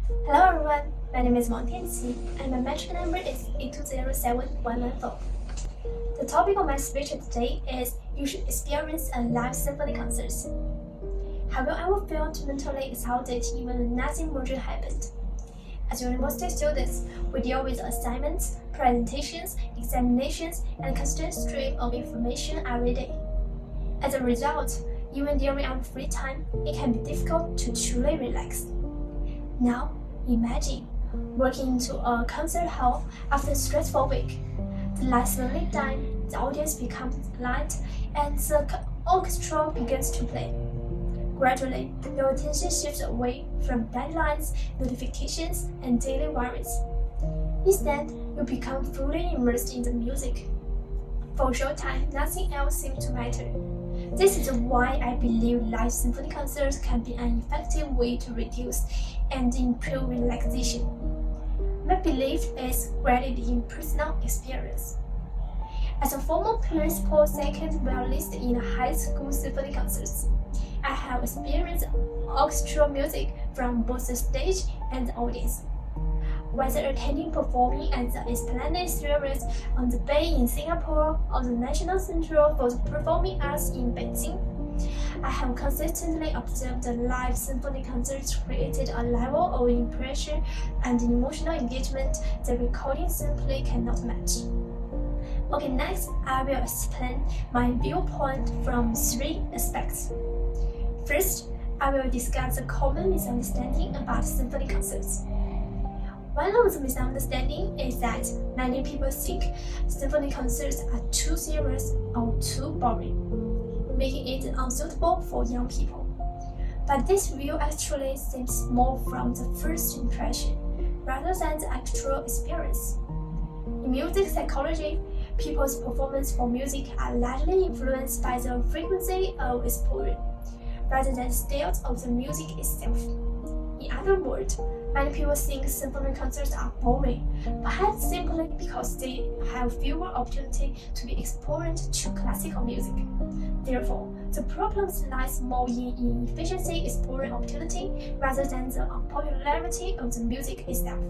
Hello everyone, my name is TIANQI and my match number is 8207114. The topic of my speech today is you should experience a live symphony concert. Have you ever felt mentally exhausted even when nothing major happened? As university students, we deal with assignments, presentations, examinations, and a constant stream of information every day. As a result, even during our free time, it can be difficult to truly relax. Now, imagine walking into a concert hall after a stressful week. The lights slowly dim, the audience becomes light, and the orchestra begins to play. Gradually, your attention shifts away from deadlines, notifications, and daily worries. Instead, you become fully immersed in the music. For a short time, nothing else seems to matter. This is why I believe live symphony concerts can be an effective way to reduce and improve relaxation. My belief is grounded in personal experience. As a former principal second violist in high school symphony concerts, I have experienced orchestral music from both the stage and the audience. Whether attending performing at the Esplanade series on the Bay in Singapore or the National Center for the Performing Arts in Beijing, I have consistently observed that live symphony concerts created a level of impression and emotional engagement that recording simply cannot match. Okay, next I will explain my viewpoint from 3 aspects. First, I will discuss the common misunderstanding about symphony concerts. One of the misunderstandings is that many people think symphony concerts are too serious or too boring, making it unsuitable for young people. But this view actually stems more from the first impression rather than the actual experience. In music psychology, people's performance for music are largely influenced by the frequency of exposure, rather than the style of the music itself. In other words, many people think symphony concerts are boring, perhaps simply because they have fewer opportunities to be exposed to classical music. Therefore, the problem lies more in inefficiency exposure opportunity rather than the unpopularity of the music itself.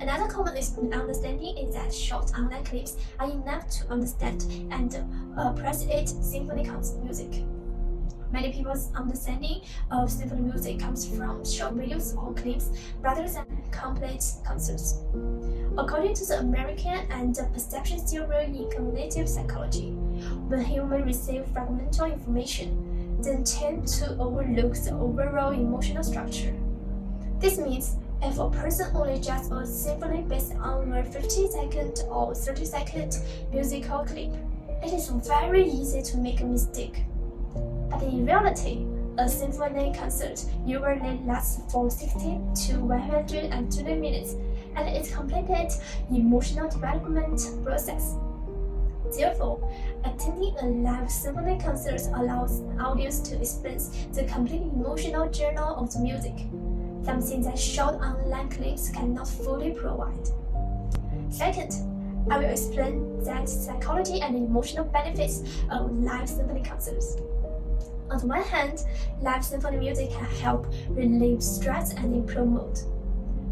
Another common misunderstanding is that short online clips are enough to understand and appreciate symphony concert music. Many people's understanding of symphony music comes from short videos or clips rather than complete concerts. According to the American and perception theory in cognitive psychology, when humans receive fragmental information, they tend to overlook the overall emotional structure. This means if a person only judges a symphony based on a 50-second or 30-second musical clip, it is very easy to make a mistake. But in reality, a symphony concert usually lasts for 60 to 120 minutes and it completes emotional development process. Therefore, attending a live symphony concert allows the audience to experience the complete emotional journey of the music, something that short online clips cannot fully provide. Second, I will explain the psychology and emotional benefits of live symphony concerts. On the one hand, live symphony music can help relieve stress and improve mood.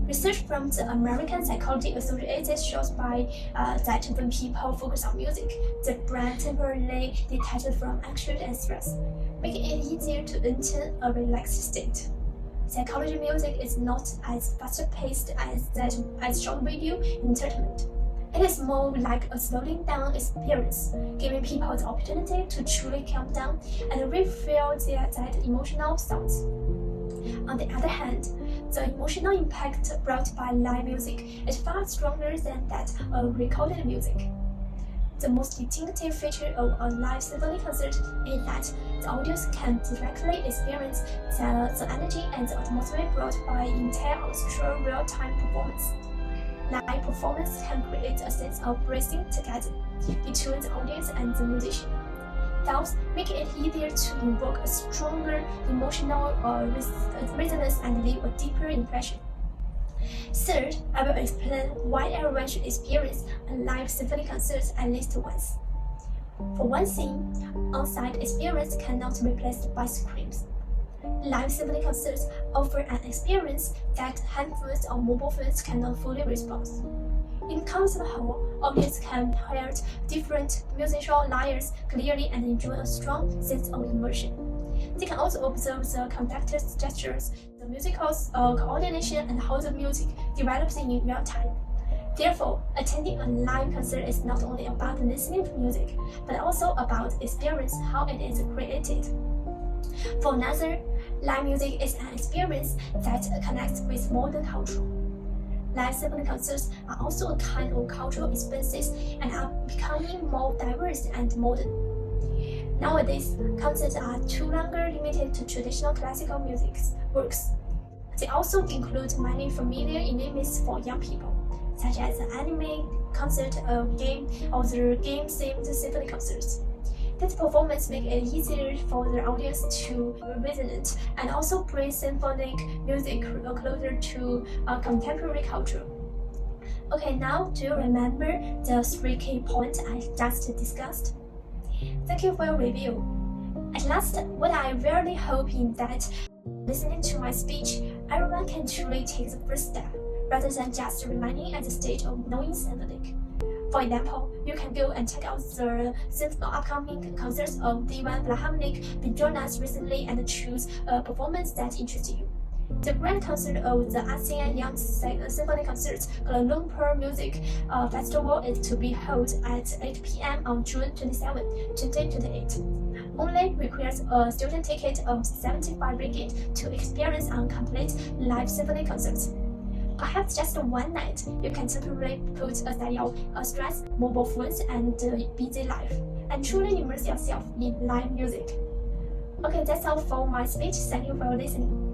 Research from the American Psychology Association shows that when people focus on music, the brain temporarily detaches from action and stress, making it easier to enter a relaxed state. Psychology music is not as fast-paced as short video entertainment. It is more like a slowing down experience, giving people the opportunity to truly calm down and refill their emotional thoughts. On the other hand, the emotional impact brought by live music is far stronger than that of recorded music. The most distinctive feature of a live symphony concert is that the audience can directly experience the energy and the atmosphere brought by entire orchestral real-time performance. Live performance can create a sense of breathing together between the audience and the musician, thus making it easier to evoke a stronger emotional resonance and leave a deeper impression. Third, I will explain why everyone should experience a live symphony concert at least once. For one thing, on-site experience cannot be replaced by screens. Live symphony concerts offer an experience that handphones or mobile phones cannot fully respond. In concert hall, audience can hear different musical layers clearly and enjoy a strong sense of immersion. They can also observe the conductor's gestures, the musical coordination, and how the music develops in real time. Therefore, attending a live concert is not only about listening to music, but also about experiencing how it is created. For another, live music is an experience that connects with modern culture. Live symphony concerts are also a kind of cultural experiences and are becoming more diverse and modern. Nowadays, concerts are no longer limited to traditional classical music works. They also include many familiar names for young people, such as the anime concert, game, or the game-themed symphony concerts. This performance makes it easier for the audience to resonate and also bring symphonic music closer to contemporary culture. Okay, now do you remember the 3 key points I just discussed? Thank you for your review. At last, what I really hope is that listening to my speech, everyone can truly take the first step, rather than just remaining at the stage of knowing symphonic. For example, you can go and check out the upcoming concerts of D1 Philharmonic been joined us recently and choose a performance that interests you. The grand concert of the ASEAN Young Symphony Concerts Kuala Lumpur Music Festival is to be held at 8 p.m. on June 27, 2028. Only requires a student ticket of 75 ringgit to experience a complete live symphony concert. Perhaps just one night, you can temporarily put aside your stress, mobile phones, and busy life, and truly immerse yourself in live music. Okay, that's all for my speech. Thank you for listening.